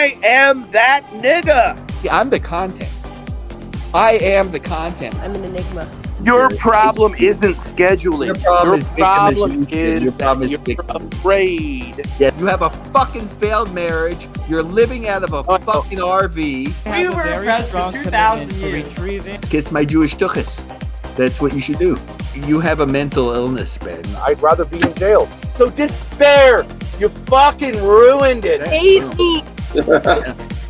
I am that nigga. I'm the content. I am the content. I'm an enigma. Your problem isn't scheduling. Your problem is that you're afraid. Yeah, you have a fucking failed marriage. You're living out of a fucking RV. We were oppressed for 2,000 years. Kiss my Jewish tuchus. That's what you should do. You have a mental illness, Ben. I'd rather be in jail. So despair. You fucking ruined it. Save me.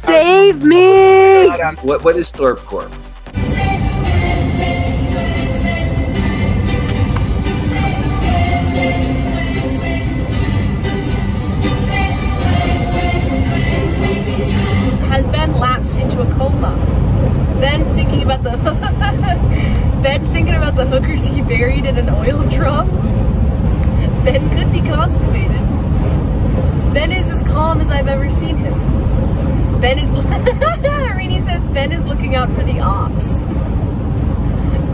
Save me. What is Thorp Corp? Has Ben lapsed into a coma? Ben thinking about the hookers he buried in an oil drum. Ben could be constipated. Ben is as calm as I've ever seen him. Ben is Rini says Ben is looking out for the ops.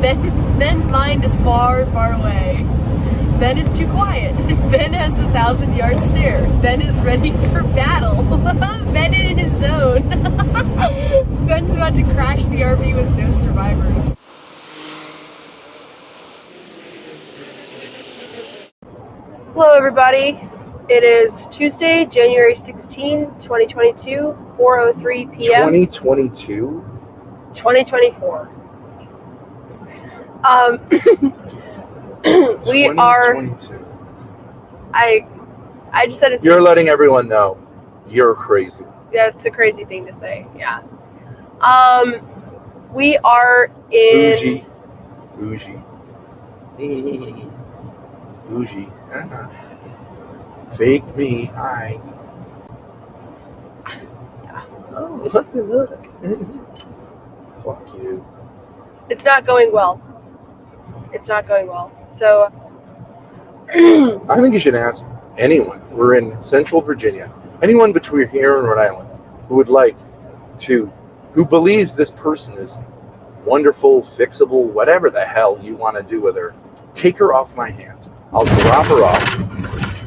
Ben's mind is far, far away. Ben is too quiet. Ben has the 1,000-yard stare. Ben is ready for battle. Ben in his zone. Ben's about to crash the RV with no survivors. Hello everybody. It is Tuesday, January 16, 2022, 4:03 p.m. 2022? 2024. We are. I just said it's. You're letting everyone know you're crazy. That's a crazy thing to say. Yeah. We are in. Bougie. Bougie. Fake me. Hi. Oh, what the look? Fuck you. It's not going well. It's not going well. So. I think you should ask anyone. We're in Central Virginia. Anyone between here and Rhode Island who would like to, who believes this person is wonderful, fixable, whatever the hell you want to do with her, take her off my hands. I'll drop her off,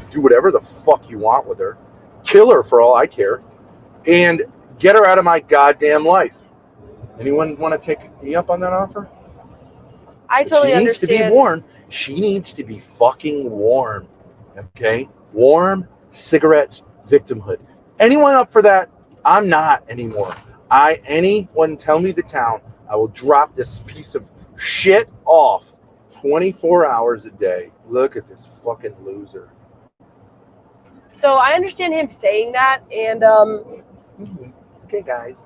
do whatever the fuck you want with her, kill her for all I care, and get her out of my goddamn life. Anyone want to take me up on that offer? I totally understand. She needs to be warm. She needs to be fucking warm. Okay? Warm, cigarettes, victimhood. Anyone up for that? I'm not anymore. Anyone tell me the town, I will drop this piece of shit off 24 hours a day. Look at this fucking loser. So I understand him saying that, and Okay, guys.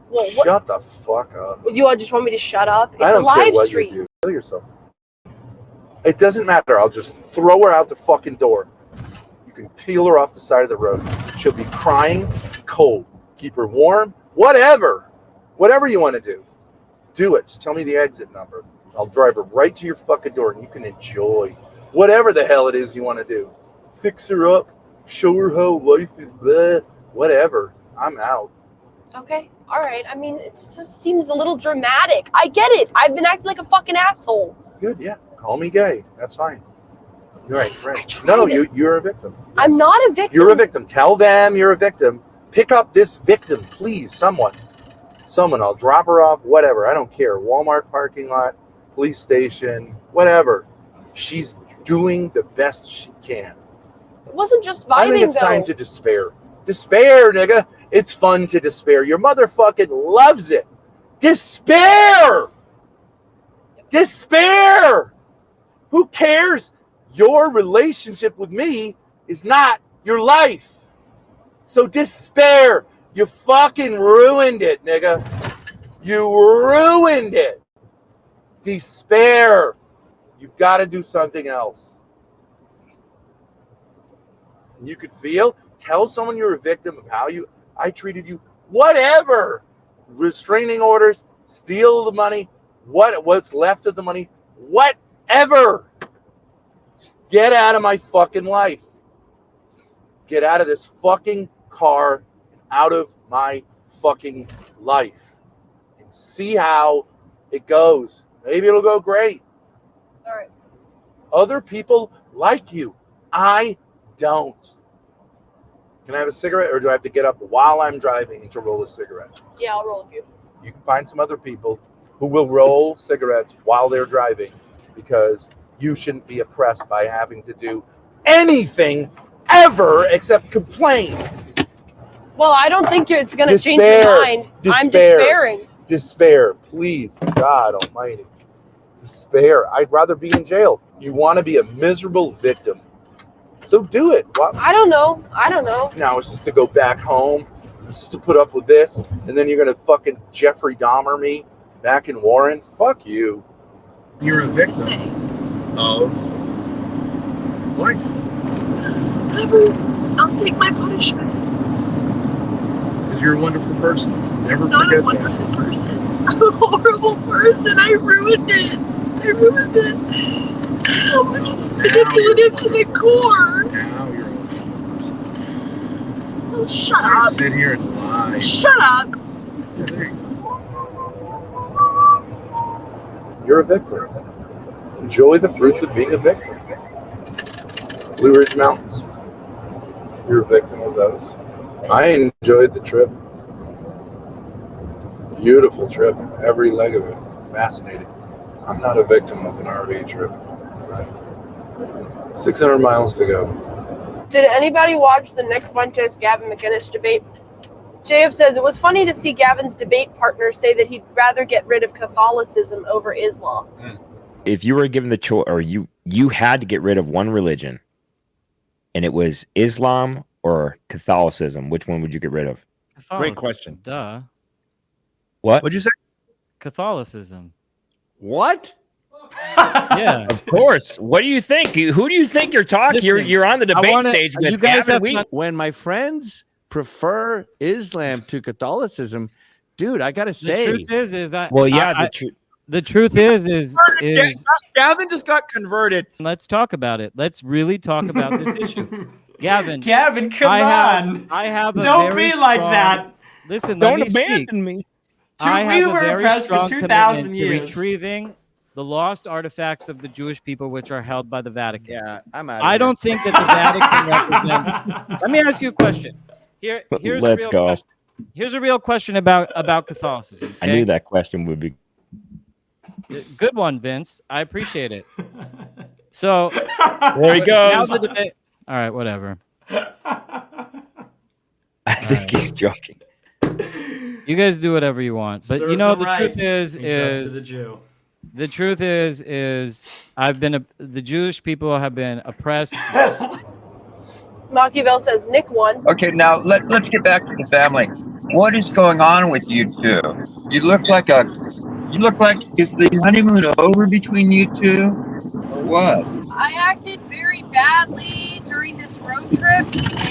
Well, shut the fuck up. You all just want me to shut up? It's I don't a live care what stream. You do. Kill yourself. It doesn't matter. I'll just throw her out the fucking door. You can peel her off the side of the road. She'll be crying, cold. Keep her warm. Whatever you want to do, do it. Just tell me the exit number. I'll drive her right to your fucking door, and you can enjoy whatever the hell it is you want to do. Fix her up. Show her how life is blah. Whatever. I'm out. Okay. All right. I mean, it just seems a little dramatic. I get it. I've been acting like a fucking asshole. Good. Yeah. Call me gay. That's fine. You're right. No, you're a victim. Yes. I'm not a victim. You're a victim. Tell them you're a victim. Pick up this victim, please. Someone. I'll drop her off. Whatever. I don't care. Walmart parking lot, police station, whatever. She's doing the best she can. It wasn't just vibing, I think it's time to despair. Despair, nigga. It's fun to despair. Your motherfucking loves it. Despair! Despair! Who cares? Your relationship with me is not your life. So despair. You fucking ruined it, nigga. You ruined it. Despair. You've got to do something else. And you could tell someone you're a victim of how I treated you, whatever. Restraining orders, steal the money, what's left of the money, whatever. Just get out of my fucking life. Get out of this fucking car, out of my fucking life. And see how it goes. Maybe it'll go great. All right. Other people like you. I don't. Can I have a cigarette, or do I have to get up while I'm driving to roll a cigarette? Yeah, I'll roll a few. You can find some other people who will roll cigarettes while they're driving, because you shouldn't be oppressed by having to do anything ever except complain. Well, I don't think it's going to change your mind. I'm despairing. Despair, please, God almighty. Despair. I'd rather be in jail. You want to be a miserable victim, so do it. I don't know. Now it's just to go back home. It's just to put up with this, and then you're going to fucking Jeffrey Dahmer me back in Warren? Fuck you. You're a victim of life. Whatever. I'll take my punishment. Because you're a wonderful person. Never Not forget a wonderful person. I'm a horrible person. I ruined it. I'm just manipulative to the core. Now you're a wonderful person. Oh, shut I up. sit here and lie. Shut up. Yeah, there you go. You're a victim. Enjoy the fruits of being a victim. Blue Ridge Mountains. You're a victim of those. I enjoyed the trip. Beautiful trip. Every leg of it. Fascinating. I'm not a victim of an RV trip. Right. 600 miles to go. Did anybody watch the Nick Fuentes Gavin McInnes debate? JF says it was funny to see Gavin's debate partner say that he'd rather get rid of Catholicism over Islam. If you were given the choice, or you had to get rid of one religion, and it was Islam or Catholicism, which one would you get rid of? Great question. Duh. What? What'd you say? Catholicism. What? Yeah. Of course. What do you think? Who do you think you're talking? Listen, You're on the debate stage with you guys Gavin. when my friends prefer Islam to Catholicism, dude, I gotta say, The truth is that. Well, yeah, the truth is Gavin just got converted. let's talk about it. Let's really talk about this issue. Gavin, come on. I have a Don't very be like strong- that. Listen, don't let me speak. abandon me. I We have a were very oppressed for strong 2,000 commitment to years. retrieving the lost artifacts of the Jewish people, which are held by the Vatican. Yeah, I'm out. I don't think that the Vatican represents. Let me ask you a question. Here's Let's a real go. Question. Here's a real question about Catholicism. I knew that question would be. Good one, Vince. I appreciate it. So There he now goes. the debate. All right, whatever. I think he's joking. You guys do whatever you want, but you know the truth is the Jew. the truth is the Jewish people have been oppressed. Machiavel says Nick won. Okay, now let's get back to the family. What is going on with you two? You look like is the honeymoon over between you two, or what? I acted very badly during this road trip,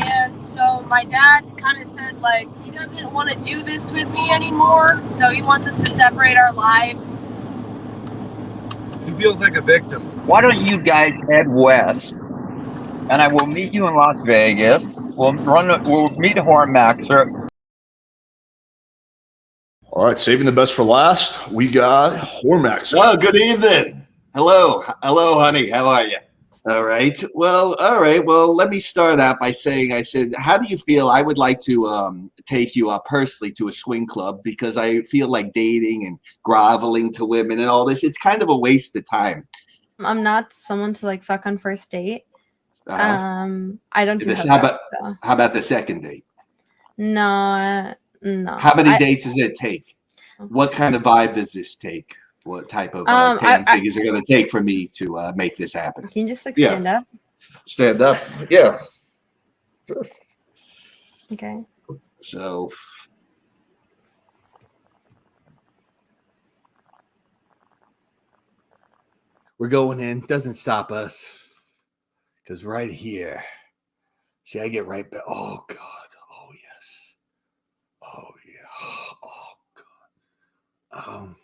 and so my dad kind of said, like, he doesn't want to do this with me anymore, so he wants us to separate our lives. He feels like a victim. Why don't you guys head west, and I will meet you in Las Vegas. We'll meet a WhoreMaxxer. All right, saving the best for last. We got WhoreMaxxer. Oh, good evening. Hello, honey. How are you? All right. Well, let me start out by saying, I said, how do you feel? I would like to take you personally to a swing club, because I feel like dating and groveling to women and all this, it's kind of a waste of time. I'm not someone to like fuck on first date. I don't do This, that. how about the second date? No. How many dates does it take? What kind of vibe does this take? What type of dancing is it going to take for me to make this happen? Can you just like stand up? Stand up? Yeah. Sure. Okay. So We're going in. Doesn't stop us. Because right here, see, I get right back. Oh, God. Oh, yes. Oh, yeah. Oh, God.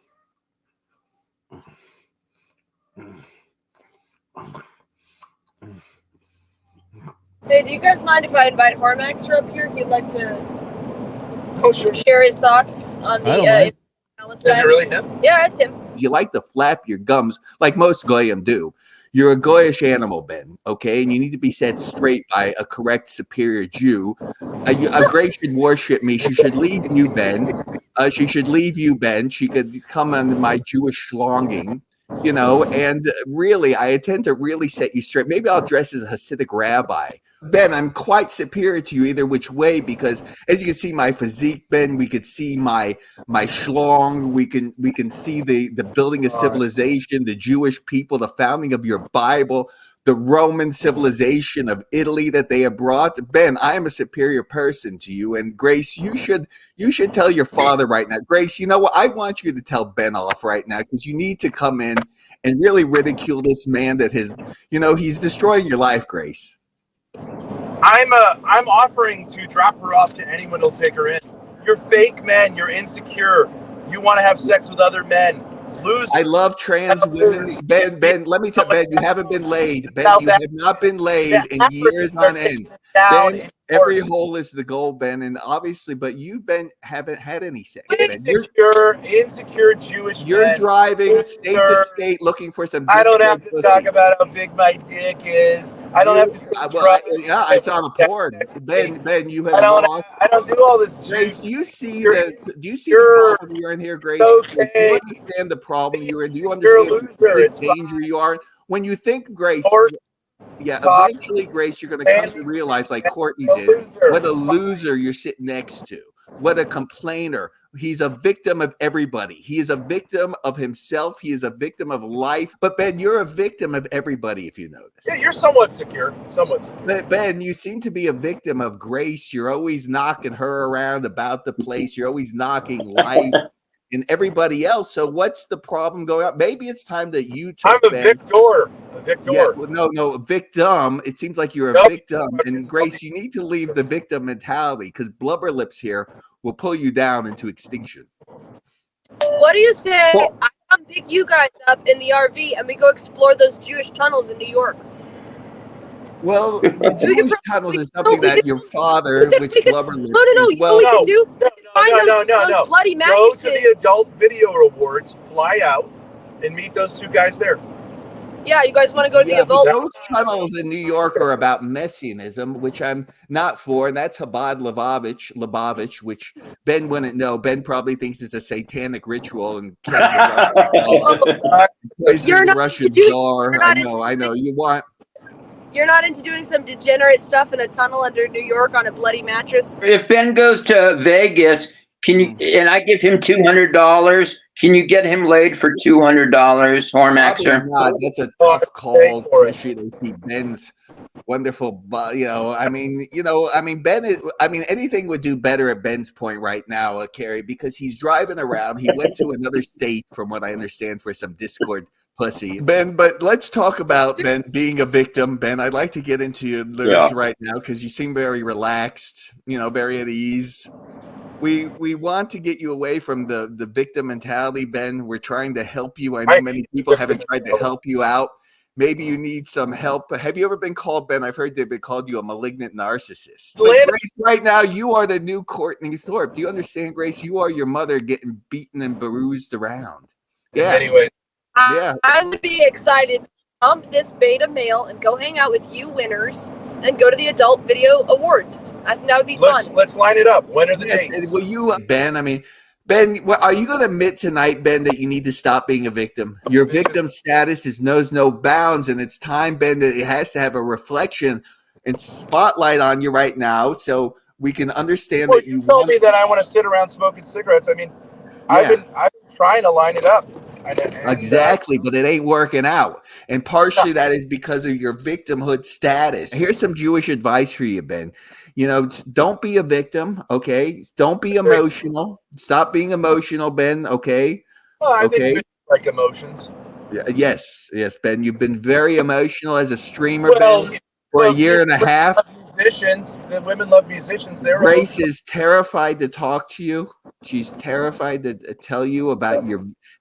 Hey, do you guys mind if I invite WhoreMaxxer up here? He'd like to share his thoughts on the Palestine. Is it really him? Yeah, it's him. You like to flap your gums like most goyim do. You're a goyish animal, Ben, okay? And you need to be set straight by a correct superior Jew. Grace should worship me. She should leave you, Ben. She should leave you, Ben. She could come under my Jewish longing, you know, and really, I intend to really set you straight. Maybe I'll dress as a Hasidic rabbi. Ben, I'm quite superior to you either which way, because as you can see my physique, Ben, we could see my schlong, we can see the building of civilization, the Jewish people, the founding of your Bible, the Roman civilization of Italy that they have brought. Ben, I am a superior person to you, and Grace, you should tell your father right now. Grace, you know what? I want you to tell Ben off right now, because you need to come in and really ridicule this man that he's destroying your life, Grace. I'm offering to drop her off to anyone who'll take her in. You're fake men. You're insecure. You want to have sex with other men. Losers. I love trans women. Ben, let me tell Ben, you haven't been laid. Ben, you have not been laid in years on end. Ben, every hole is the goal, Ben, and obviously, but you, Ben, haven't had any sex. Insecure Jewish You're men. driving state to state looking for some. I don't have to talk about how big my dick is. I don't have to. It's on a porn. Ben, you have lost. I don't do all this. Grace, do you see the problem you're in here, Grace? Okay. Do you understand the problem you're in? Do you understand the danger you are in? When you think, Grace, eventually, Grace, you're going to come to realize, like Courtney did, what a loser you're sitting next to. What a complainer. He's a victim of everybody. He is a victim of himself. He is a victim of life. But Ben, you're a victim of everybody, if you notice. Yeah, you're somewhat secure. Ben, you seem to be a victim of Grace. You're always knocking her around about the place. You're always knocking life and everybody else. So what's the problem going on? Maybe it's time that you I'm a victor. Yeah, well, no, victim. It seems like you're a victim. And Grace, you need to leave the victim mentality, because blubber lips here will pull you down into extinction. What do you say I come pick you guys up in the RV and we go explore those Jewish tunnels in New York? Well, the Jewish tunnels is something that your father, which blubber lips. No. You know what we could do? Find those bloody mattresses. Go to the Adult Video Awards, fly out, and meet those two guys there. Yeah, you guys want to go to the Adult? Those tunnels in New York are about messianism, which I'm not for, and that's Chabad Lubavitch, which Ben wouldn't know. Ben probably thinks it's a satanic ritual and you're not Russian czar. I know. You're not into doing some degenerate stuff in a tunnel under New York on a bloody mattress? If Ben goes to Vegas, can you? And I give him $200. Can you get him laid for $200, WhoreMaxxer? That's a tough call, especially to see Ben's wonderful. Ben. Anything would do better at Ben's point right now, Carrie, because he's driving around. He went to another state, from what I understand, for some Discord pussy. Ben, but let's talk about Ben being a victim. Ben, I'd like to get into your lyrics right now, because you seem very relaxed, very at ease. We want to get you away from the victim mentality, Ben. We're trying to help you. I know many people haven't tried to help you out. Maybe you need some help. Have you ever been called, Ben? I've heard they've been called you a malignant narcissist. But Grace, right now, you are the new Courtney Thorp. Do you understand, Grace? You are your mother getting beaten and bruised around. Yeah. Anyway. I would be excited to dump this beta male and go hang out with you winners and go to the Adult Video Awards. I think that would be fun. Let's line it up. When are the dates? Will you, Ben? Ben, are you going to admit tonight, Ben, that you need to stop being a victim? Your victim status knows no bounds, and it's time, Ben, that it has to have a reflection and spotlight on you right now, so we can understand that you told me that I want to sit around smoking cigarettes. I've been trying to line it up. Exactly, but it ain't working out. And partially that is because of your victimhood status. Here's some Jewish advice for you, Ben. Don't be a victim, okay? Don't be emotional. Stop being emotional, Ben, okay? Well, I think like emotions. Yes, Ben. You've been very emotional as a streamer, Ben, for a year and a half. Musicians, the women love musicians. Grace is terrified to talk to you. She's terrified to tell you about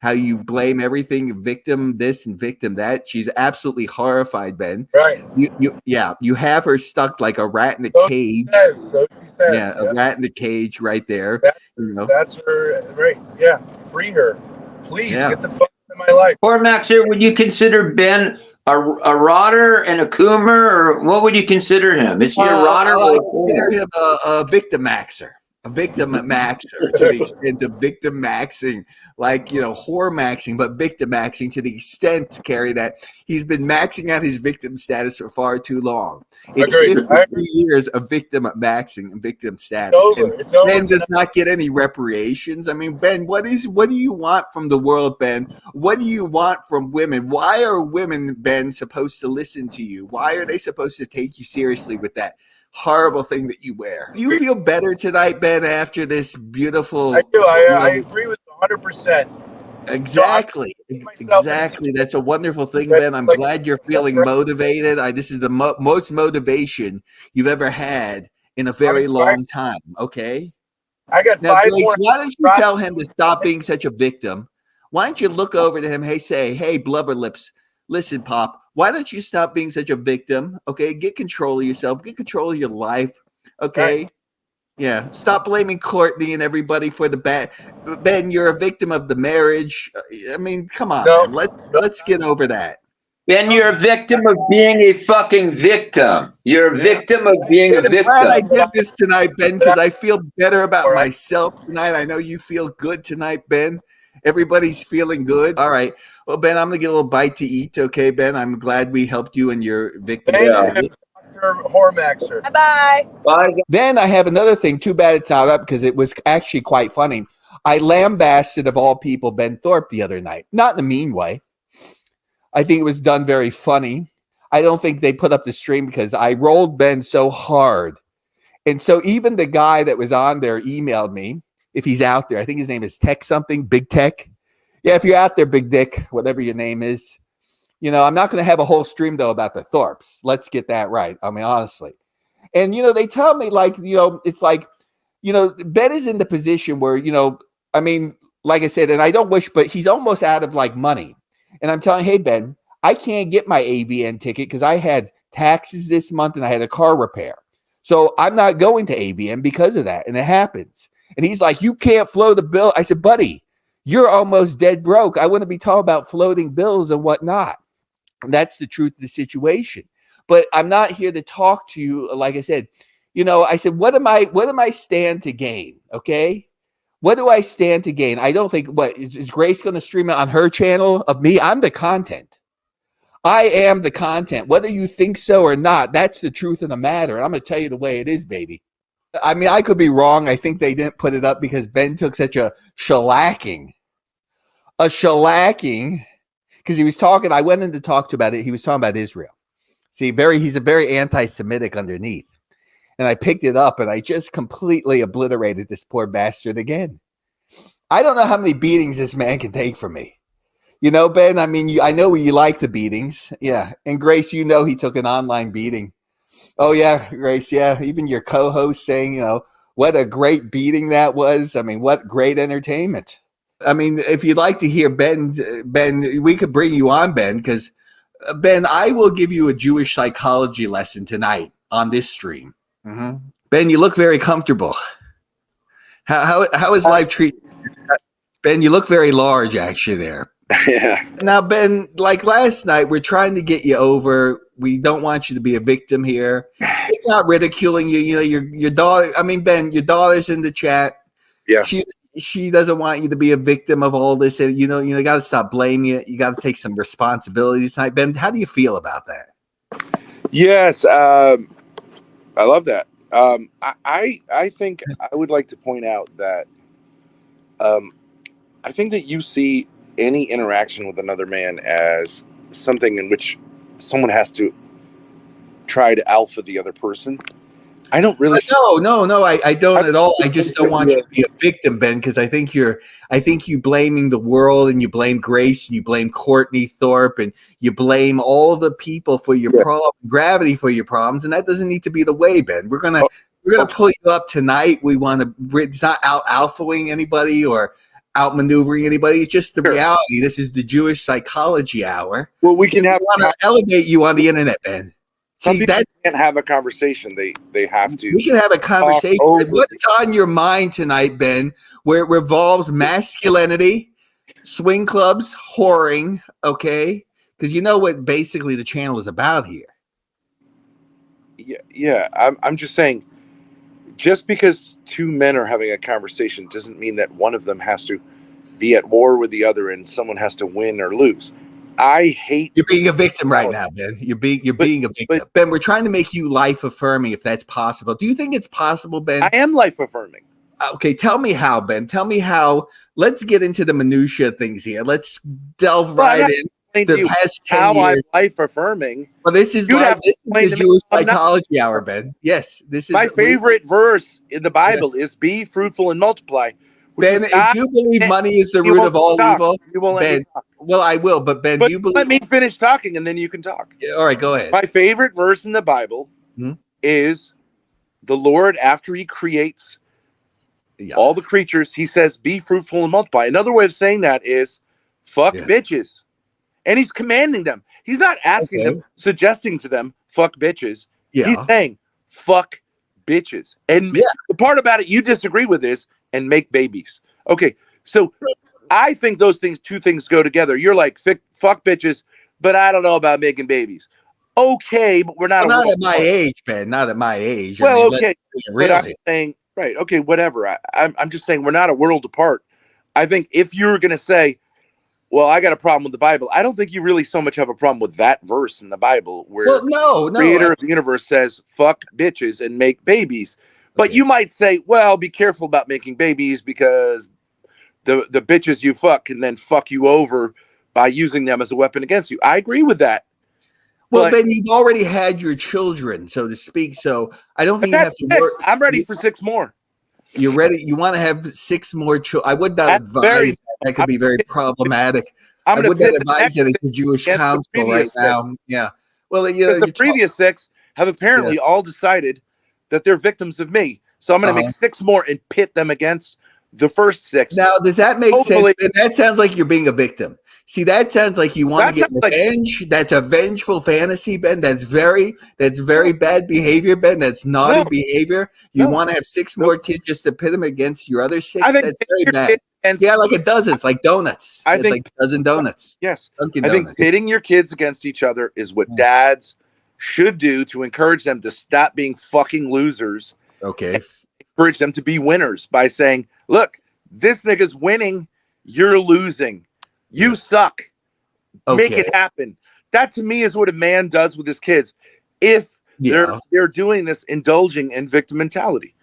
how you blame everything, victim this and victim that. She's absolutely horrified, Ben. Right. You have her stuck like a rat in a cage. So she says. A rat in the cage right there. That's her. Right. Yeah. Free her, please. Get the fuck out of my life. WhoreMaxxer, would you consider Ben A rotter and a coomer, or what would you consider him? Is he a rotter? I consider him a VictimMaxxer. A VictimMaxxer to the extent of VictimMaxing, like, WhoreMaxxing, but VictimMaxing to the extent, Carrie, that he's been maxing out his victim status for far too long. It's 53 years of VictimMaxing and victim status. It's over. Ben does not get any reparations. I mean, Ben, what do you want from the world, Ben? What do you want from women? Why are women, Ben, supposed to listen to you? Why are they supposed to take you seriously with that horrible thing that you wear? Do you feel better tonight, Ben, after this beautiful... I do. I agree with 100%. Exactly. Exactly. That's a wonderful thing, Ben. I'm glad you're feeling motivated. This is the most motivation you've ever had in a very long time. Okay? I got now, 5 Grace, more. why don't you tell him to stop being such a victim? Why don't you look over to him, hey, blubber lips, listen, Pop, why don't you stop being such a victim? Okay, get control of yourself, get control of your life. Okay. Right. Yeah. Stop blaming Courtney and everybody for the bad. Ben, you're a victim of the marriage. I mean, come on, man. Let's get over that. Ben, you're a victim of being a fucking victim. You're a victim of being a victim. I'm glad I did this tonight, Ben, because I feel better about myself tonight. I know you feel good tonight, Ben. Everybody's feeling good. All right. Well, Ben, I'm going to get a little bite to eat. Okay, Ben? I'm glad we helped you in your victim status. WhoreMaxxer. Bye-bye. Bye. Then I have another thing. Too bad it's not up because it was actually quite funny. I lambasted, of all people, Ben Thorp the other night. Not in a mean way. I think it was done very funny. I don't think they put up the stream because I rolled Ben so hard. And so even the guy that was on there emailed me, if he's out there. I think his name is Tech something, BigTech. Yeah, if you're out there, Big Dick, whatever your name is. I'm not going to have a whole stream, though, about the Thorps. Let's get that right. I mean, honestly. And, they tell me, it's like, Ben is in the position where, I mean, like I said, and I don't wish, but he's almost out of, money. And I'm telling, hey, Ben, I can't get my AVN ticket because I had taxes this month and I had a car repair. So I'm not going to AVN because of that. And it happens. And he's like, you can't float the bill. I said, buddy, you're almost dead broke. I want to be talking about floating bills and whatnot. And that's the truth of the situation. But I'm not here to talk to you. Like I said, I said, what am I stand to gain? Okay. What do I stand to gain? I don't think, is Grace going to stream it on her channel of me? I'm the content. I am the content. Whether you think so or not, that's the truth of the matter. And I'm going to tell you the way it is, baby. I mean, I could be wrong. I think they didn't put it up because Ben took such a shellacking. Because he was talking, I went in to talk to about it. He was talking about Israel. See, he's a very anti-Semitic underneath. And I picked it up and I just completely obliterated this poor bastard again. I don't know how many beatings this man can take from me. Ben, I mean, I know you like the beatings. Yeah. And Grace, he took an online beating. Oh, yeah, Grace. Yeah. Even your co-host saying, what a great beating that was. I mean, what great entertainment. I mean, if you'd like to hear Ben, we could bring you on, Ben, because Ben, I will give you a Jewish psychology lesson tonight on this stream. Mm-hmm. Ben, you look very comfortable. How is life treating you? Ben, you look very large, actually, there. Yeah. Now, Ben, like last night, we're trying to get you over. We don't want you to be a victim here. It's not ridiculing you. Your daughter. I mean, Ben, your daughter's in the chat. Yes. She doesn't want you to be a victim of all this. And, you got to stop blaming it. You got to take some responsibility tonight. Ben, how do you feel about that? Yes. I love that. I think I would like to point out that I think that you see any interaction with another man as something in which someone has to try to alpha the other person. I don't really. No, I don't at all. I just don't want you to be a victim, Ben, because I think you blaming the world and you blame Grace and you blame Courtney Thorp and you blame all the people for your problem, gravity for your problems, and that doesn't need to be the way, Ben. We're gonna pull you up tonight. We want to. It's not out alphaing anybody or outmaneuvering anybody. It's just the reality. This is the Jewish psychology hour. Well, we can want to elevate you on the internet, Ben. Some people can't have a conversation. They have to. We can have a conversation. What's on your mind tonight, Ben, where it revolves masculinity, swing clubs, whoring, okay, Because you know what basically the channel is about here. Yeah. I'm just saying, just because two men are having a conversation doesn't mean that one of them has to be at war with the other and someone has to win or lose. I hate. You're being a victim right now, Ben. You're being a victim. Ben, we're trying to make you life affirming if that's possible. Do you think it's possible, Ben? I am life affirming. Okay, tell me how, Ben. Tell me how. Let's get into the minutia things here. Let's delve right in. The past 10 how years. I'm life affirming. Well, this is the Jewish psychology hour, Ben. Yes, this is my favorite verse in the Bible is "Be fruitful and multiply." Ben, if you believe money is the root of all evil, you won't let me talk. Well, I will, but Ben, but you believe. Let me finish talking, and then you can talk. All right, go ahead. My favorite verse in the Bible is the Lord, after He creates all the creatures, He says, "Be fruitful and multiply." Another way of saying that is, "Fuck bitches," and He's commanding them. He's not asking them, suggesting to them, "Fuck bitches." He's saying, "Fuck bitches." And the part about it you disagree with is, and make babies. Okay, so I think those two things go together. You're like, fuck bitches, but I don't know about making babies. Okay, but we're not. Not at my age, Ben. Not at my age. Well, okay, really. But I'm saying, right? Okay, whatever. I'm just saying we're not a world apart. I think if you're gonna say, well, I got a problem with the Bible, I don't think you really so much have a problem with that verse in the Bible where the creator of the universe says, "Fuck bitches and make babies." But you might say, well, be careful about making babies because the bitches you fuck can then fuck you over by using them as a weapon against you. I agree with that. Well, Ben, you've already had your children, so to speak. So I don't think you have to work. I'm ready for 6 more. You're ready. You want to have 6 more children. I would not advise that could be very problematic. I would not advise that as a Jewish council right now. Yeah. Well, because the previous 6 have apparently all decided that they're victims of me. So I'm going to make 6 more and pit them against the first 6. Now, does that make sense? That sounds like you're being a victim. See, that sounds like you want to get revenge. That's a vengeful fantasy, Ben. That's very bad behavior, Ben. That's naughty behavior. You want to have 6 more kids just to pit them against your other 6? That's very bad. Yeah, like a dozen. It's like donuts. I think like a dozen donuts. Yes. I think pitting your kids against each other is what dads should do to encourage them to stop being fucking losers. Okay. Encourage them to be winners by saying, look, this nigga's winning, you're losing. You suck. Make it happen. That to me is what a man does with his kids. If they're doing this, indulging in victim mentality.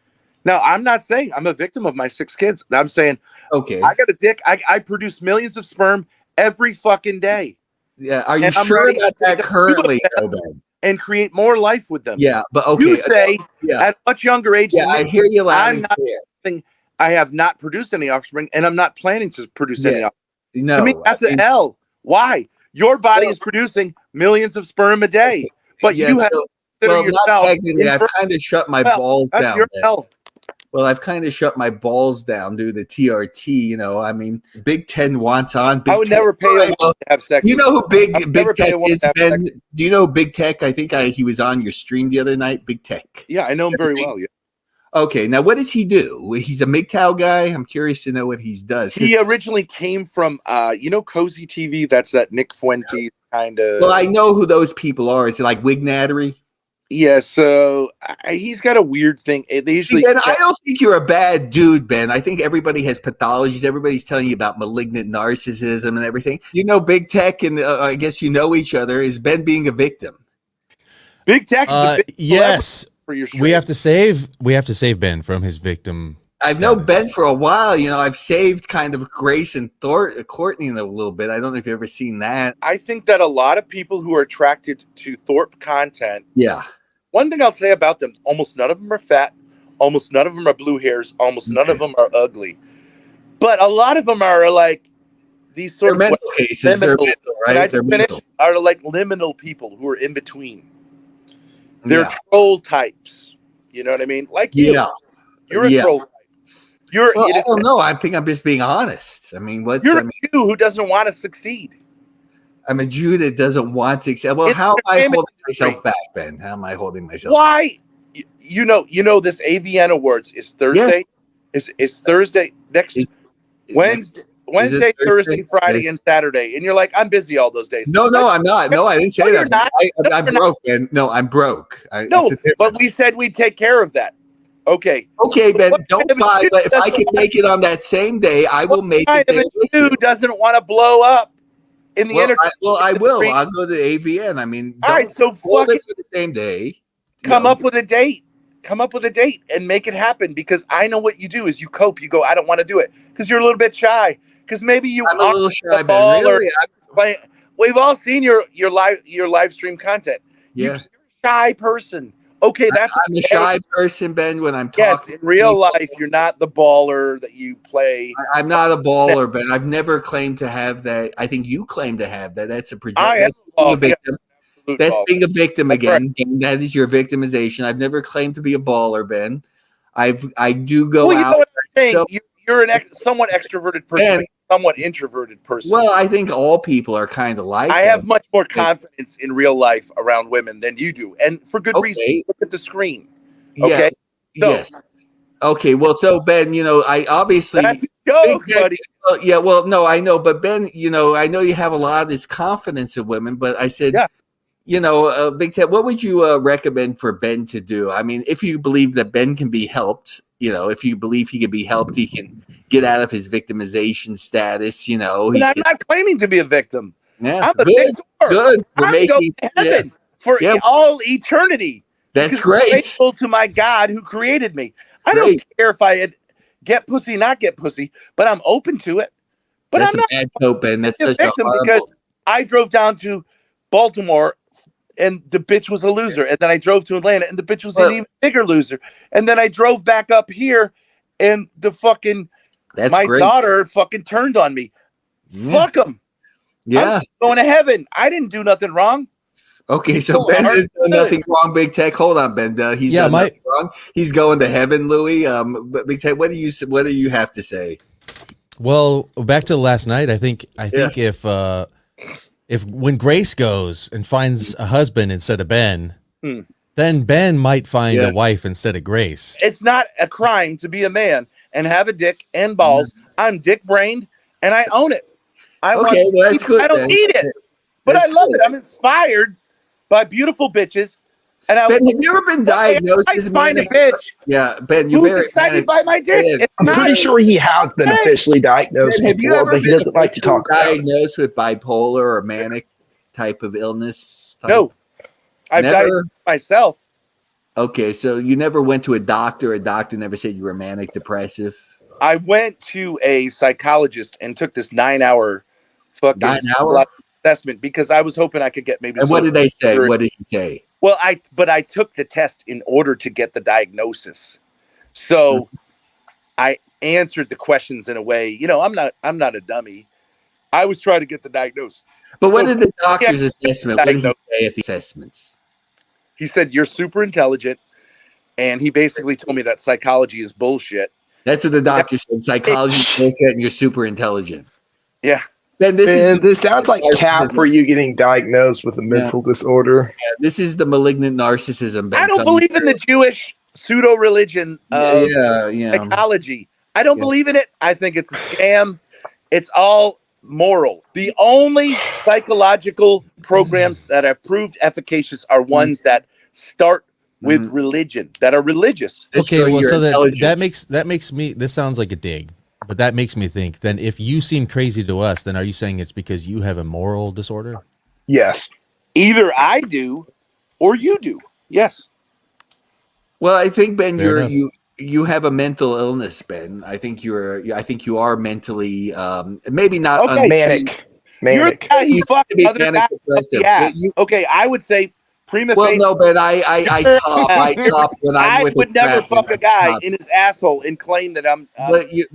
Now, I'm not saying I'm a victim of my 6 kids. I'm saying, I got a dick. I produce millions of sperm every fucking day. Yeah. Are you sure about that currently, Ben? And create more life with them. Yeah, but okay. You say at a much younger age. Yeah, I hear you loud and clear. I have not produced any offspring, and I'm not planning to produce any offspring. No, to me, that's an L. Why? Your body is producing millions of sperm a day, but you have to consider yourself. I've kind of shut my balls down. That's your L. Well, I've kind of shut my balls down due to TRT. You know, I mean, Big Ten wants on. I would never pay a woman to have sex. You know who Big Tech is, Ben? Do you know Big Tech? I think he was on your stream the other night. Big Tech. Yeah, I know him very well. Yeah. Okay, now what does he do? He's a MGTOW guy. I'm curious to know what he does. He originally came from, Cozy TV. That's that Nick Fuentes kind of. Well, I know who those people are. Is it like Wig Nattery? Yeah, so he's got a weird thing. They usually. Ben, I don't think you're a bad dude, Ben. I think everybody has pathologies. Everybody's telling you about malignant narcissism and everything. You know, Big Tech, and I guess you know each other. Is Ben being a victim? Big Tech. Yes. We have to save Ben from his victim. I've known Ben for a while. You know, I've saved kind of Grace and Courtney a little bit. I don't know if you've ever seen that. I think that a lot of people who are attracted to Thorp content. Yeah. One thing I'll say about them, almost none of them are fat. Almost none of them are blue hairs. Almost none of them are ugly. But a lot of them are like these sort of mental cases. They're mental, right? They're mental. Are like liminal people who are in between. They're troll types. You know what I mean? Like you. Yeah. You're a troll type. I don't know. I think I'm just being honest. I mean, you're a Jew who doesn't want to succeed. I'm a Jew that doesn't want to succeed. Well, how am I holding myself back, Ben? How am I holding myself back? You know this AVN Awards is Thursday. Yeah. Is Thursday next Wednesday. Wednesday, Thursday, Friday, and Saturday, and you're like, I'm busy all those days. No, I'm not. No, I didn't say that. I'm broke, and no, I'm broke. But we said we'd take care of that. Okay. Okay, Ben. Don't buy. But if I can make it on that same day, I will make it. If a doesn't want to blow up in the entertainment, I will. I'll go to AVN. I mean, all right. So fuck it for the same day. Come up with a date. Come up with a date and make it happen, because I know what you do is you cope. You go, I don't want to do it because you're a little bit shy. Because maybe you I'm a little shy, Ben. Really? We've all seen your live stream content. Yeah. You're a shy person. Okay, I'm a shy person, Ben, when I'm talking. Yes, in real life, you're not the baller that you play. I'm not a baller, Ben. I've never claimed to have that. I think you claim to have that. That's a projection. That's being a victim. That's being a victim again. Right. That is your victimization. I've never claimed to be a baller, Ben. I do go out. You know what I'm saying? So, you're somewhat extroverted person, somewhat introverted person. Well, I think all people are kind of like I have much more confidence in real life around women than you do, and for good reason. Look at the screen. Okay. Yeah. Yes. Okay. Well, so Ben, I obviously. That's a joke, buddy. Yeah. Well, no, I know, but Ben, I know you have a lot of this confidence in women, but I said. Yeah. BigTech, what would you recommend for Ben to do? I mean, if you believe that Ben can be helped, if you believe he can be helped, he can get out of his victimization status, But I'm not claiming to be a victim. Yeah, I'm a victim. Good. I'm going to heaven for all eternity. That's great. I'm grateful to my God who created me. I don't care if I get pussy, not get pussy, but I'm open to it. But that's I'm not a bad hope, Ben. That's a victim because I drove down to Baltimore and the bitch was a loser. And then I drove to Atlanta and the bitch was an even bigger loser. And then I drove back up here and my daughter fucking turned on me. Fuck them. Yeah. I'm going to heaven. I didn't do nothing wrong. Okay, so Ben has done nothing wrong, BigTech. Hold on, Ben. He's done nothing wrong. He's going to heaven, Louis. BigTech, what do you have to say? Well, back to last night, I think if when Grace goes and finds a husband instead of Ben, then Ben might find a wife instead of Grace. It's not a crime to be a man and have a dick and balls. I'm dick-brained and I own it. That's good. I don't need it, but I love it. I'm inspired by beautiful bitches. And Ben, have you ever been diagnosed as find a bitch? Yeah, Ben, you're very excited by my dick. I'm pretty sure he has been officially diagnosed before, but he doesn't like to talk about it. Diagnosed with bipolar or manic type of illness? No, I've diagnosed myself. Okay, so you never went to a doctor. A doctor never said you were manic depressive. I went to a psychologist and took this 9-hour fucking assessment because I was hoping I could get maybe. And what did they say? What did he say? Well, I took the test in order to get the diagnosis. So I answered the questions in a way, I'm not a dummy. I was trying to get the diagnosis. But what did the doctor's assessment? What did he say at the assessments? He said, you're super intelligent. And he basically told me that psychology is bullshit. That's what the doctor said. Psychology is bullshit and you're super intelligent. Yeah. This sounds like cap for you getting diagnosed with a mental disorder. Yeah, this is the malignant narcissism. I don't believe in the Jewish pseudo-religion of psychology. I don't believe in it. I think it's a scam. It's all moral. The only psychological programs that have proved efficacious are ones that start with religion, that are religious. Okay, well, so that makes me. This sounds like a dig. But that makes me think, then if you seem crazy to us, then are you saying it's because you have a moral disorder? Yes. Either I do or you do. Yes. Well, I think, Ben, you have a mental illness, Ben. I think you are mentally maybe not manic. Manic. You fuck other guys. Yes. Okay, I would say prima facie. Well, no, but I top when I'm with. I would never fuck a guy in his asshole and claim that I'm. But you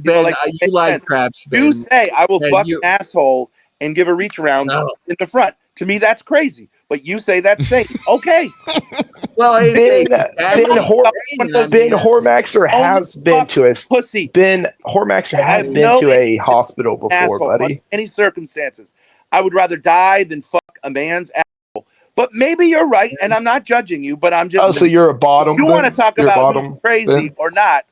like traps. Ben. You say I will fuck an asshole and give a reach around in the front. To me, that's crazy. But you say that's safe. Okay. Well, Ben WhoreMaxxer has been to a pussy. Ben WhoreMaxxer has been to a hospital before, buddy. Under any circumstances, I would rather die than fuck a man's asshole. But maybe you're right, and I'm not judging you. But I'm just. Oh, so you're a bottom. You want to talk about who's crazy or not?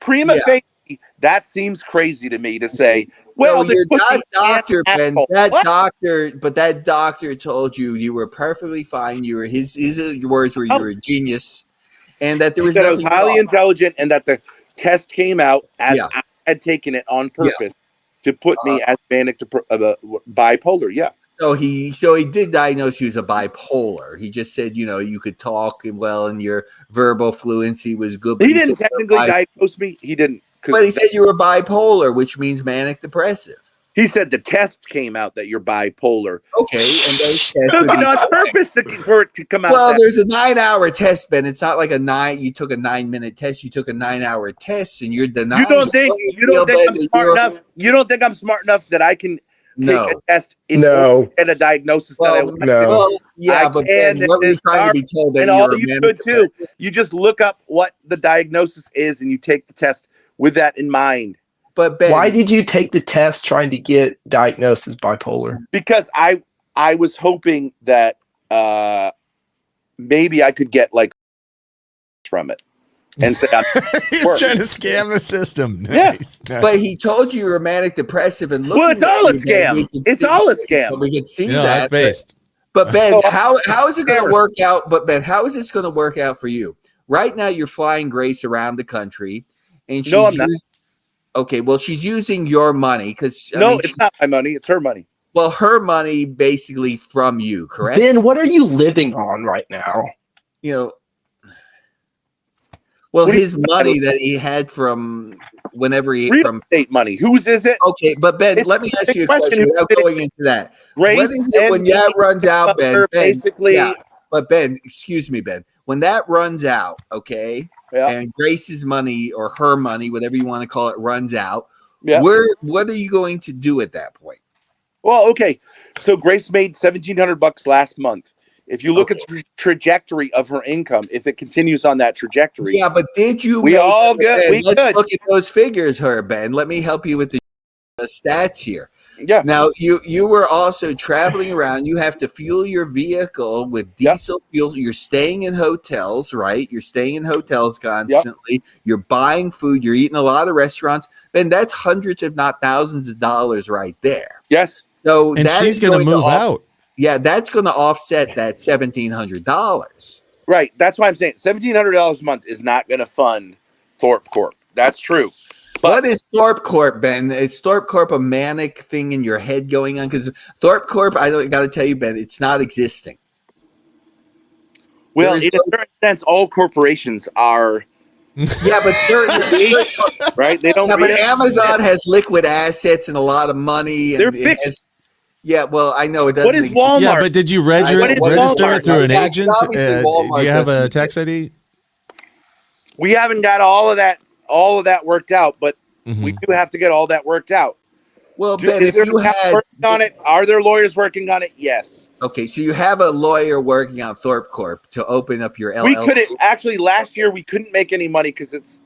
Prima facie, that seems crazy to me to say. Well, no, you're not doctor, Ben. That What? doctor, but that doctor told you were perfectly fine. You were his words were you were a genius, and that there was that I was nothing highly wrong. intelligent, and that the test came out as I had taken it on purpose to put me as manic bipolar. Yeah. So he did diagnose you as a bipolar. He just said, you could talk well and your verbal fluency was good. But He didn't technically diagnose me. He didn't. But he said you were bipolar, which means manic depressive. He said the test came out that you're bipolar. Okay, and those tests took it on purpose for it to come out. Well, there's a 9-hour test, Ben. It's not like you took a 9-minute test. You took a 9-hour test, and you're denying. You don't think I'm smart enough? You don't think I'm smart enough that I can take a test and get a diagnosis that I want to do? Well, yeah, but Ben, what were you trying to be told that and all you could too. You just look up what the diagnosis is, and you take the test with that in mind. But Ben, why did you take the test trying to get diagnosed as bipolar? Because I was hoping that maybe I could get like from it and say he's trying to scam the system. Nice. But he told you were manic depressive, and it's all a scam. It's all a scam. We can see that. That's based. But Ben, how is it going to work out? But Ben, how is this going to work out for you? Right now, you're flying Grace around the country, and she's I'm not. Okay, well, she's using your money because it's not my money; it's her money. Well, her money basically from you, correct? Ben, what are you living on right now? Well, his money that he had from whenever he real estate money. Whose is it? Okay, but Ben, let me ask you a question without going into that. Grace, what is it when that runs out, Ben? Basically, but Ben, excuse me, Ben. When that runs out, okay. Yeah. And Grace's money or her money, whatever you want to call it, runs out. Yeah. What are you going to do at that point? Well, okay. So Grace made $1,700 last month. If you look at the trajectory of her income, if it continues on that trajectory. Yeah, but did you? Let's look at those figures, Ben. Let me help you with the stats here. Yeah. Now you were also traveling around. You have to fuel your vehicle with diesel fuel. You're staying in hotels, right? You're staying in hotels constantly. Yep. You're buying food. You're eating a lot of restaurants. Ben, that's hundreds, if not thousands of dollars right there. Yes. So and she's going to move out. Yeah, that's going to offset that $1,700. Right. That's why I'm saying $1,700 a month is not going to fund Thorp Corp. That's true. But what is Thorp Corp, Ben? Is Thorp Corp a manic thing in your head going on? Because Thorp Corp, I got to tell you, Ben, it's not existing. Well, in a certain sense, all corporations are. Yeah, but certainly, right? They don't. Yeah, but Amazon has liquid assets and a lot of money. And they're fixed. Yeah, well, I know it doesn't. What is Walmart? Yeah, but did you register it through an agent? Do you have a tax ID? We haven't got all of that worked out, but we do have to get all that worked out. Well, Ben, if you had working on it, are there lawyers working on it? Yes. Okay, so you have a lawyer working on Thorp Corp to open up your LLC. We couldn't actually last year. We couldn't make any money because it's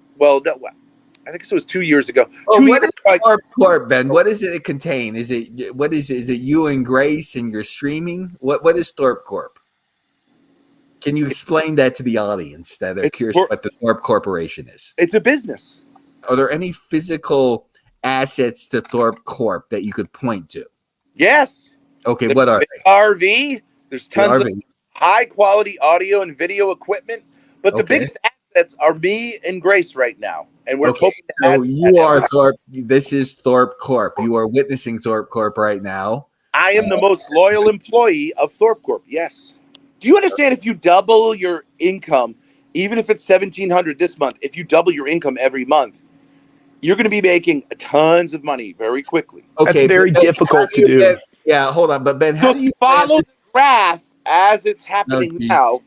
I think it was 2 years ago. What is Thorp Corp, Ben? What does it contain? Is it you and Grace and your streaming? What is Thorp Corp? Can you explain that to the audience that are curious what the Thorp Corporation is? It's a business. Are there any physical assets to Thorp Corp that you could point to? Yes. Okay, what are they? RV. There's tons of high quality audio and video equipment, but the biggest assets are me and Grace right now, and we're hoping. So you are Thorp. This is Thorp Corp. You are witnessing Thorp Corp right now. I am the most loyal employee of Thorp Corp. Yes. Do you understand if you double your income, even if it's $1,700 this month, if you double your income every month, you're going to be making tons of money very quickly. Okay, that's very difficult to do. Ben, yeah, hold on, but Ben, how do you follow the graph as it's happening now?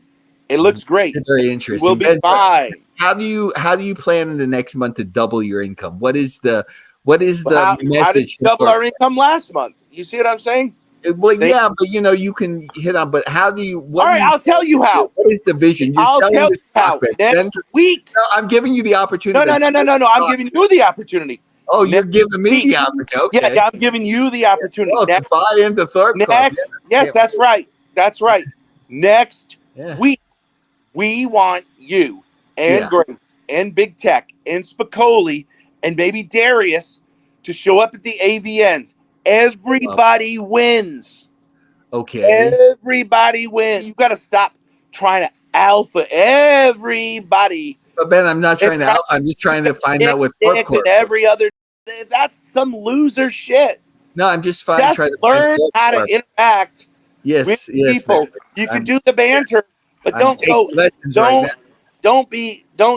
It looks great. It's very interesting. We'll be fine. How do you plan in the next month to double your income? What is the how did you double our income last month? You see what I'm saying? Well, yeah, but you can hit on. But how do you? All right, I'll tell you how. What is the vision? I'll tell you how. Next week. No, I'm giving you the opportunity. No. I'm giving you the opportunity. Oh, you're giving me the opportunity. Okay. Yeah, I'm giving you the opportunity. Oh, to buy into Thorp Corp. Yes, that's right. That's right. Next week, we want you and Grace and BigTech and Spicoli and maybe Darius to show up at the AVNs. Everybody wins. Okay. Everybody wins. You got to stop trying to alpha everybody. But Ben, I'm not trying to alpha. I'm just trying to find out what Thorp Corp. And every other. That's some loser shit. No, I'm just trying to learn how to interact with people. Ben. You can do the banter, but don't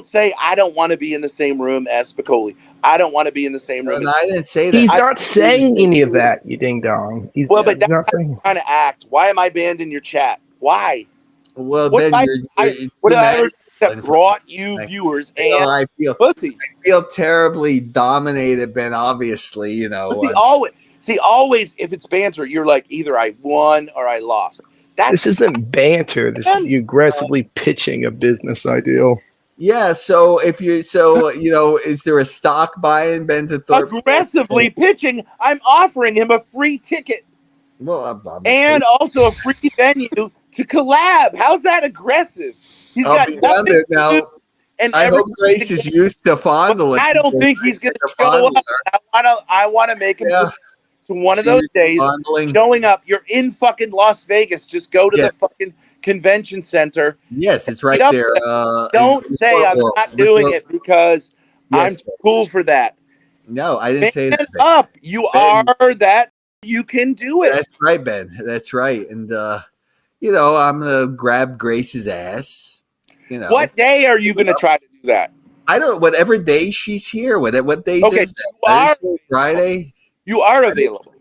say I don't want to be in the same room as Spicoli. I don't want to be in the same room. No, I didn't say that. He's not saying any of that, you ding dong. But that's not saying. Trying to act. Why am I banned in your chat? Why? Well, what Ben, what I that brought you viewers and I feel pussy. I feel terribly dominated, Ben. Obviously, you know. Always, if it's banter, you're like either I won or I lost. This isn't banter. This is you aggressively pitching a business ideal. Yeah. So if is there a stock buy-in, Ben, to Thorp? Aggressively pitching. I'm offering him a free ticket. Well, and also a free venue to collab. How's that aggressive? He's got nothing to do. And I hope Grace is used to fondling. I don't think he's going to show up. I want to make him to one of those days showing up. You're in fucking Las Vegas. Just go to the fucking convention center. Yes, it's right there. Don't say I'm not doing it because I'm too cool for that. No, I didn't say that. Up. You are that. You can do it. That's right, Ben. That's right. And I'm gonna grab Grace's ass. What day are you gonna try to do that? I don't. Whatever day she's here. What days? Okay, is that? Thursday, Friday. You are available.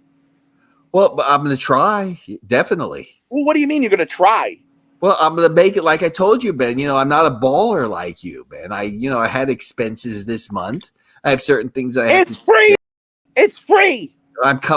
Well, but I'm gonna try. Definitely. Well, what do you mean you're gonna try? Well, I'm gonna make it like I told you, Ben. I'm not a baller like you, Ben. I had expenses this month. I have certain things I have. It's free. It's free.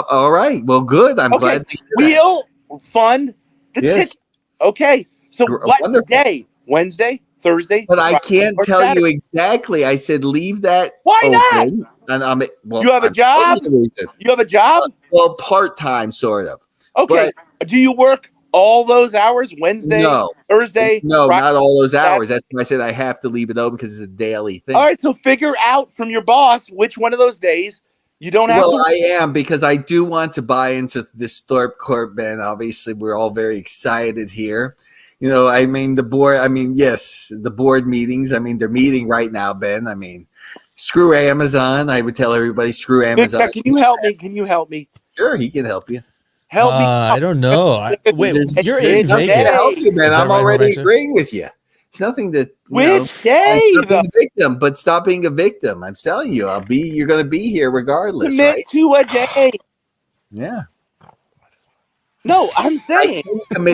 All right. Well, good. I'm glad to hear we'll fund the ticket. Okay. So what day? Wednesday, Thursday. But I can't tell you exactly. I said leave that. Why open. not? And you have a job? You have a job? Well, part-time, sort of. Okay. But do you work all those hours? Wednesday, Thursday? No, Friday, not all those hours. That's why I said I have to leave it open because it's a daily thing. All right. So figure out from your boss which one of those days you don't have to. Well, I am because I do want to buy into this Thorp Corp, Ben. Obviously, we're all very excited here. The board, yes, the board meetings. They're meeting right now, Ben. Screw Amazon. I would tell everybody, screw Amazon. Can you help me? Can you help me? Sure, he can help you. Help me. I don't know. Wait, you're in Vegas. Help you, man. I'm already agreeing with you. It's nothing to which day? Stop being a victim, but stop being a victim. I'm telling you, you're going to be here regardless. Commit to a day. Yeah. No, I'm saying,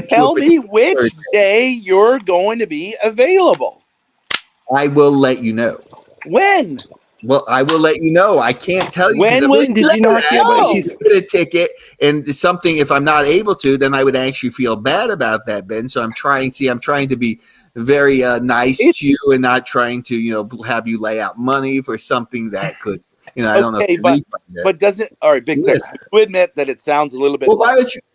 tell me which day you're going to be available. I will let you know. When? Well, I will let you know. I can't tell you. When did you not get a ticket and something? If I'm not able to, then I would actually feel bad about that, Ben. So I'm trying to be very nice to you and not trying to, have you lay out money for something that could, I don't know. But doesn't all right, BigTech. You admit that it sounds a little bit. Well,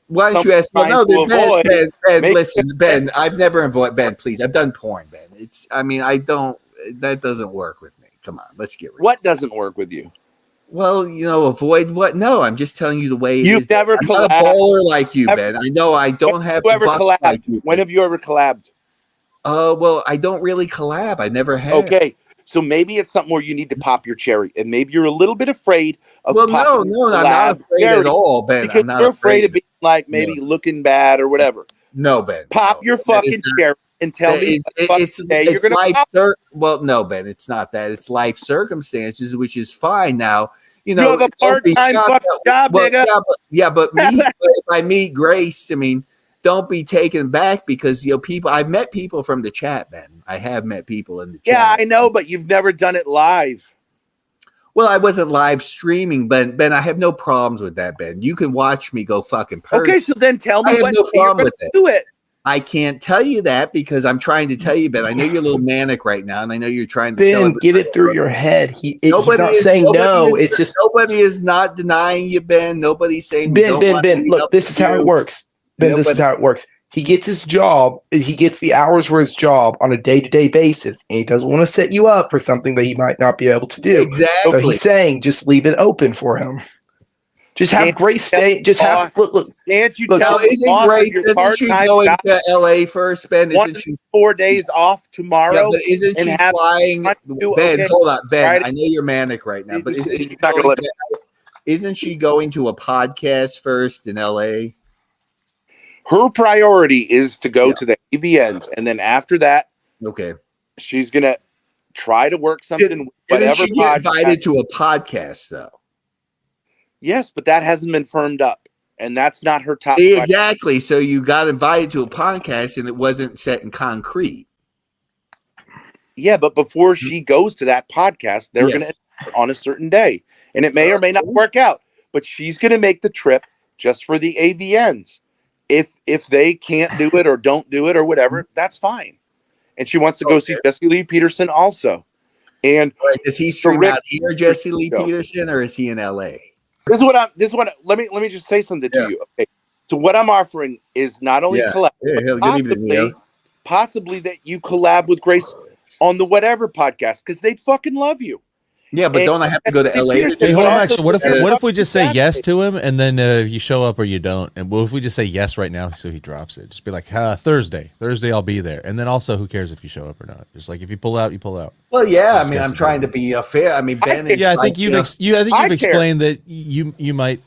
why don't you ask? Well, no, Ben, listen, Ben. I've never avoided Ben. Please, I've done porn, Ben. I don't. That doesn't work with me. Come on, let's get rid of it. What doesn't work with you? Well, avoid what? No, I'm just telling you the way it You've never I'm not a baller like you, Ben. I know I don't have you ever collabed. Like you. When have you ever collabed? Well, I don't really collab. I never have. Okay, so maybe it's something where you need to pop your cherry, and maybe you're a little bit afraid of. Well, no, I'm not afraid at all, Ben. Because you're afraid of being like maybe looking bad or whatever. No, Ben. Pop your fucking cherry. And tell me it's life. Well, no, Ben, it's not that. It's life circumstances, which is fine now. You have a part-time job, nigga. But if I meet Grace, don't be taken back because people. I've met people from the chat, Ben. I have met people in the chat. Yeah, I know, but you've never done it live. Well, I wasn't live streaming, Ben. I have no problems with that, Ben. You can watch me go fucking person. Okay, so then tell me what you're going to do it. I can't tell you that because I'm trying to tell you, Ben. I know you're a little manic right now, and I know you're trying to Ben, get it through your head. He's not saying no. It's just nobody is not denying you, Ben. Nobody's saying Ben. Look, this is how it works. Ben, this is how it works. He gets his job. He gets the hours for his job on a day-to-day basis, and he doesn't want to set you up for something that he might not be able to do. Exactly. So he's saying, just leave it open for him. Just have Grace stay. Just have look. Can't you Look, tell Now, isn't Grace, isn't she going to LA first, Ben? Isn't she 4 days off tomorrow? Yeah, but isn't she flying? Ben, hold on, Ben. Friday. I know you're manic right now, but She's not gonna let me. isn't she going to a podcast first in LA? Her priority is to go to the AVNs, and then after that, okay, she's gonna try to work something. Didn't she get invited to a podcast though? Yes, but that hasn't been firmed up, and that's not her top. Exactly. So you got invited to a podcast, and it wasn't set in concrete. Yeah, but before she goes to that podcast, they're going to on a certain day, and it may or may not work out. But she's going to make the trip just for the AVNs. If they can't do it or don't do it or whatever, that's fine. And she wants to go see Jesse Lee Peterson also. And does he stream out here, Jesse Lee Peterson, or is he in LA? This is what let me just say something to you. Okay. So what I'm offering is not only collab, but possibly that you collab with Grace on the whatever podcast, because they'd fucking love you. Yeah, but don't I have to go to LA? Hey, WhoreMaxxer, what if we just say yes to him and then you show up or you don't? And what if we just say yes right now so he drops it? Just be like, Thursday I'll be there. And then also, who cares if you show up or not? Just like if you pull out, you pull out. Well, yeah, I mean, I'm trying to be fair. I mean, Ben. I think you've explained that you might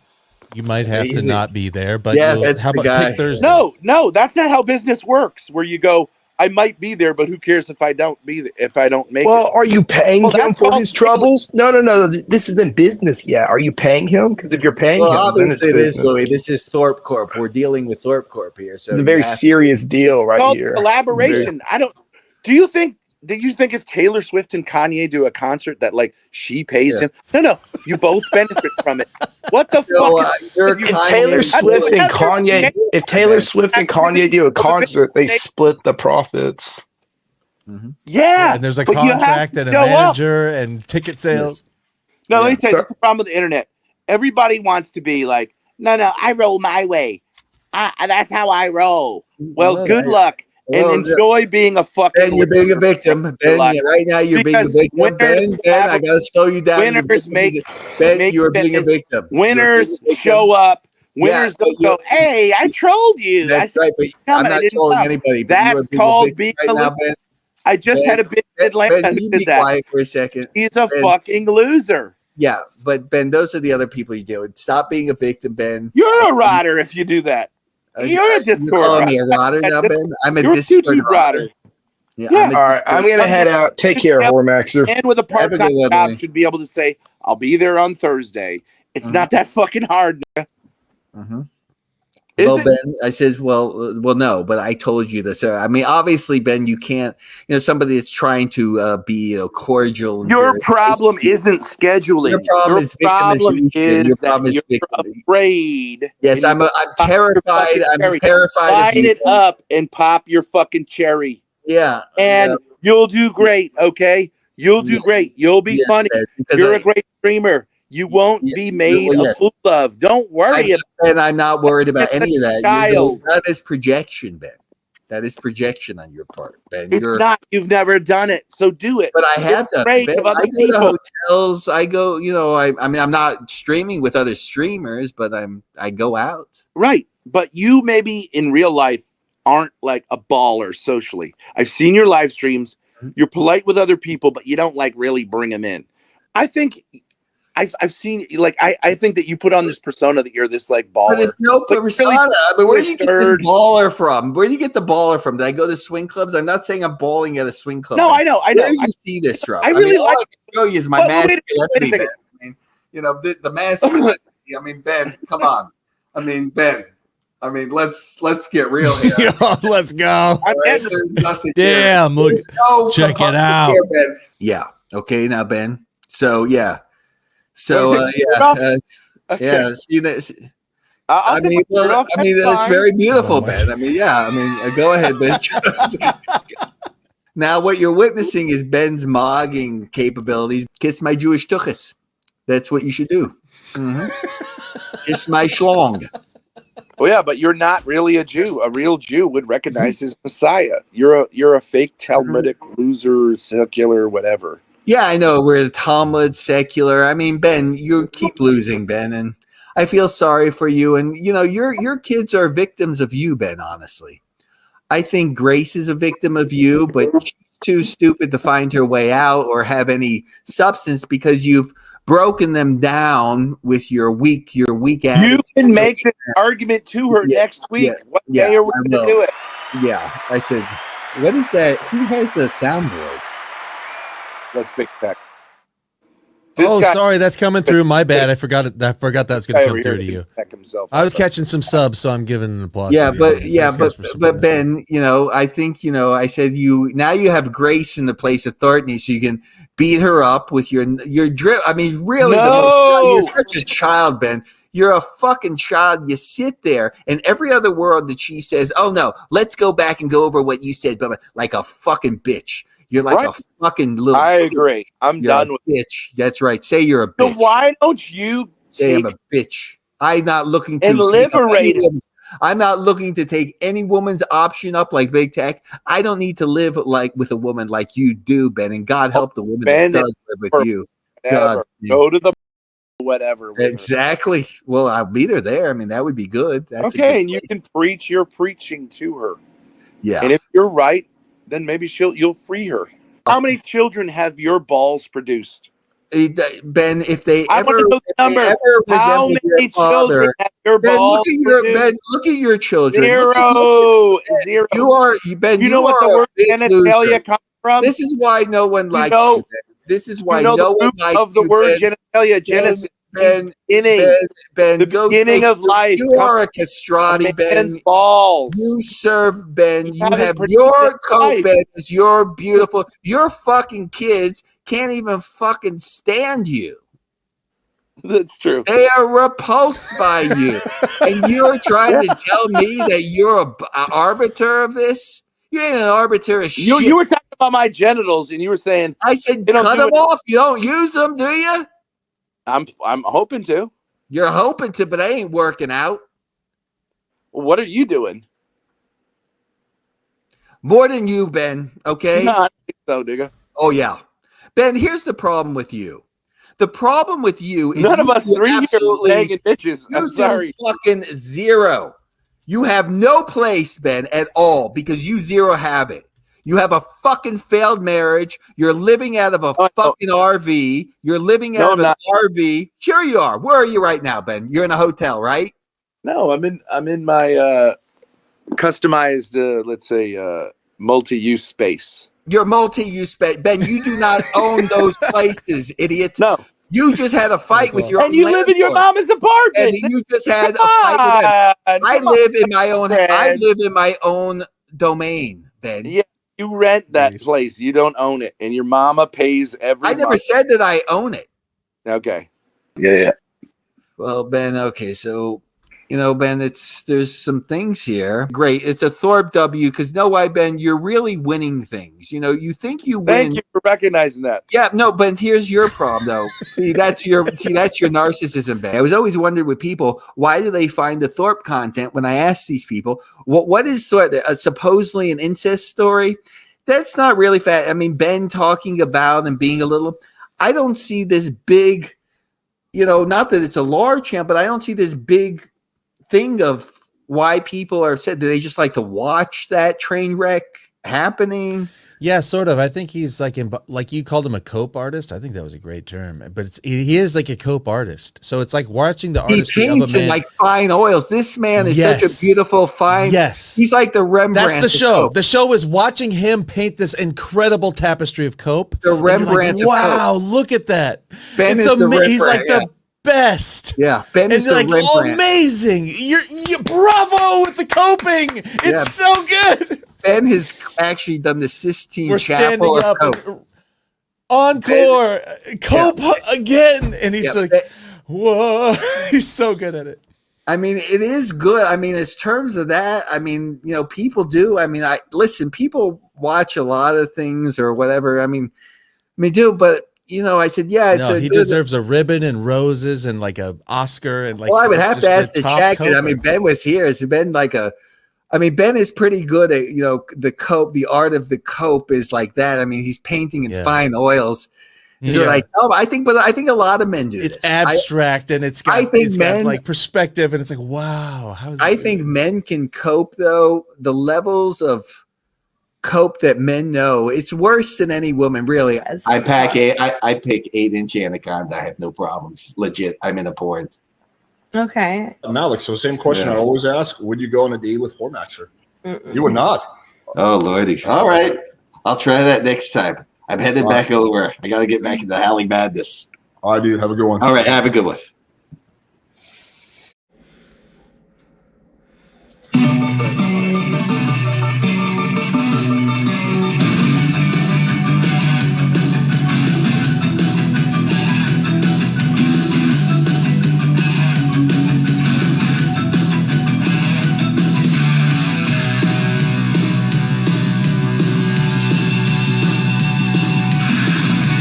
have to not be there, but that's how the about guy. pick Thursday? No, that's not how business works. Where you go, I might be there, but who cares if I don't be there, if I don't make it? Well, are you paying him for his troubles? No. This isn't business yet. Are you paying him? Because if you're paying him, obviously then it it's is, Louis. This is Thorp Corp. We're dealing with Thorp Corp here, so it's a very serious deal right here. Collaboration. Do you think if Taylor Swift and Kanye do a concert that like she pays him? No, you both benefit from it. What the fuck? If Taylor Swift and Kanye do a concert, they split the profits. Yeah, and there's a contract and a manager and ticket sales. No, let me tell you, that's the problem with the internet. Everybody wants to be like, no, I roll my way. That's how I roll. Well, good luck. And enjoy being a fucking. Ben, you're being a victim. Ben, right now you're being a victim. Ben, I gotta slow you down. Winners you're being a victim. Winners show up. Winners don't go, hey, I trolled you. That's right, but I'm not trolling anybody. That's called being a loser. I just had a bitch in Atlanta who did that. Quiet for a second. He's a fucking loser. Yeah, but Ben, those are the other people you deal with. Stop being a victim, Ben. You're a rotter if you do that. You're a Discord. You're calling me a rotter now, Ben? I'm a Discord rotter. Yeah, all right, I'm gonna head out. Take care, WhoreMaxxer. And with a part-time job, should be able to say, "I'll be there on Thursday." It's not that fucking hard. Well, Ben, I says, well, no, but I told you this. I mean, obviously, Ben, you can't. Somebody that's trying to be cordial. Your problem isn't scheduling. Your problem is that you're afraid. Yes, I'm terrified. I'm terrified. Light it up and pop your fucking cherry. Yeah, and you'll do great. Okay, you'll do great. You'll be funny. Ben, you're a great streamer. You won't be made a fool of. Don't worry about it. And I'm not worried about any of that. That is projection, Ben. That is projection on your part, Ben. It's not. You've never done it, so do it. But I have done it, Ben. I go to hotels. I go, I mean, I'm not streaming with other streamers, but I go out. Right. But you maybe in real life aren't like a baller socially. I've seen your live streams. You're polite with other people, but you don't like really bring them in. I think I've seen I think that you put on this persona that you're this like baller. But there's no persona. I mean, where do you get this baller from? Where do you get the baller from? Did I go to swing clubs? I'm not saying I'm balling at a swing club. No, I know. Where do you see this from? I really all I can show you is my masculinity. Ben. I mean, the masculinity. I mean, Ben, come on. I mean, Ben. I mean, let's get real here. Let's go. Right? There's nothing. Damn, look, check it out. Here, Ben. Yeah. Okay, now Ben. So yeah. So yeah. See this. I mean, it's very beautiful, Ben. I mean, yeah. I mean, go ahead, Ben. Now, what you're witnessing is Ben's mogging capabilities. Kiss my Jewish tuchus. That's what you should do. Kiss my schlong. Well, yeah, but you're not really a Jew. A real Jew would recognize his Messiah. You're a fake Talmudic loser, secular, whatever. Yeah, I know. We're the Talmud, secular. I mean, Ben, you keep losing, Ben, and I feel sorry for you. And you know, your kids are victims of you, Ben. Honestly, I think Grace is a victim of you, but she's too stupid to find her way out or have any substance because you've broken them down with your weak attitude. You can make this argument to her next week. What day are we going to do it? Yeah, I said, what is that? Who has a soundboard? That's BigTech. Sorry, that's coming through. My bad. I forgot it. I forgot that's going to come through to you. I was catching some subs, so I'm giving an applause. Yeah, but Ben, you know, I think, you know, I said you have Grace in the place of Thornton, so you can beat her up with your drip. I mean, really, you're such a child, Ben. You're a fucking child. You sit there, and every other word that she says, oh no, let's go back and go over what you said, but like a fucking bitch. You're like a fucking little. I agree. I'm done with bitch. That's right. Say you're a bitch. So why don't you say I'm a bitch? I'm not looking to liberate. I'm not looking to take any woman's option up like BigTech. I don't need to live like with a woman like you do, Ben. And God help the woman that does live with you. God, go to the whatever. Exactly. Well, I'll meet her there. I mean, that would be good. That's okay, and you can preach your preaching to her. Yeah. And if you're right, then maybe you'll free her. How many children have your balls produced? Ben, if they I ever, want to know the number. How many children have your balls produced? Look at your children. Zero. You are, Ben. You know what the word genitalia comes from? This is why no one likes you. This is why no one likes you. Of the word genitalia, Genesis. Ben, the beginning of life. You are a castrati, Ben. Balls. You serve, Ben. You have your coat, Ben. Is your beautiful. Your fucking kids can't even fucking stand you. That's true. They are repulsed by you, and you're trying to tell me that you're an arbiter of this. You ain't an arbiter of shit. You were talking about my genitals, and you were saying I said cut them off. You don't use them, do you? I'm hoping to. You're hoping to, but I ain't working out. Well, what are you doing? More than you, Ben. Okay. No, I think so, nigga. Oh yeah, Ben. Here's the problem with you. The problem with you is none of us three here banging bitches. I'm sorry. Fucking zero. You have no place, Ben, at all because you zero have it. You have a fucking failed marriage. You're living out of a fucking RV. You're living out of an RV. Sure you are. Where are you right now, Ben? You're in a hotel, right? No, I'm in my customized, let's say, multi-use space. Your multi-use space, Ben. You do not own those places, idiot. No. You just had a fight with your and you live in your mama's apartment. And you just had a fight with them. I live in my own. I live in my own domain, Ben. Yeah. You rent that place. You don't own it. And your mama pays every month. I never said that I own it. Okay. Yeah. Well, Ben, okay. So, you know, Ben, there's some things here. Great. It's a Thorp W because Ben, you're really winning things. You know, you think you win. Thank you for recognizing that. Yeah, no, but here's your problem though. That's your narcissism, Ben. I was always wondering with people, why do they find the Thorp content when I ask these people, what is supposedly an incest story? That's not really fat. I mean, Ben talking about and being a little, I don't see this big, you know, not that it's a large channel, but I don't see this big thing of why people are said. Do they just like to watch that train wreck happening? Yeah, sort of. I think he's like you called him a cope artist. I think that was a great term, but he is like a cope artist. So it's like watching the artistry of a man. In like fine oils. This man is such a beautiful fine. Yes, he's like the Rembrandt. That's the show. The show is watching him paint this incredible tapestry of cope. The Rembrandt. Like, wow, look at that. Ben is the Rembrandt. He's like the best. Yeah, Ben is the like, Rembrandt. oh, amazing. You're bravo with the coping. It's so good. Ben has actually done the Sistine Chapel standing up. Encore. Cope again. And he's like, whoa. He's so good at it. I mean, it is good. I mean, in terms of that, I mean, you know, people do. I mean, people watch a lot of things or whatever. I mean, but I said, yeah, it's he deserves a ribbon and roses and like a Oscar and like. Well, I would have to ask the check. Coper. I mean, Ben was here. Has Ben Ben is pretty good at the cope. The art of the cope is like that. I mean, he's painting in fine oils. So I think a lot of men do. It's abstract and it's got, got like perspective and it's like, wow. I think men can cope though. The levels of cope that men know, it's worse than any woman, really. I pick 8-inch anaconda. I have no problems. Legit. I'm in a porn. Okay. Malik, so the same question I always ask: would you go on a date with WhoreMaxxer? You would not. Oh lordy! All right, I'll try that next time. I'm headed back over. I got to get back into Howling Madness. All right, dude. Have a good one. All right, have a good one.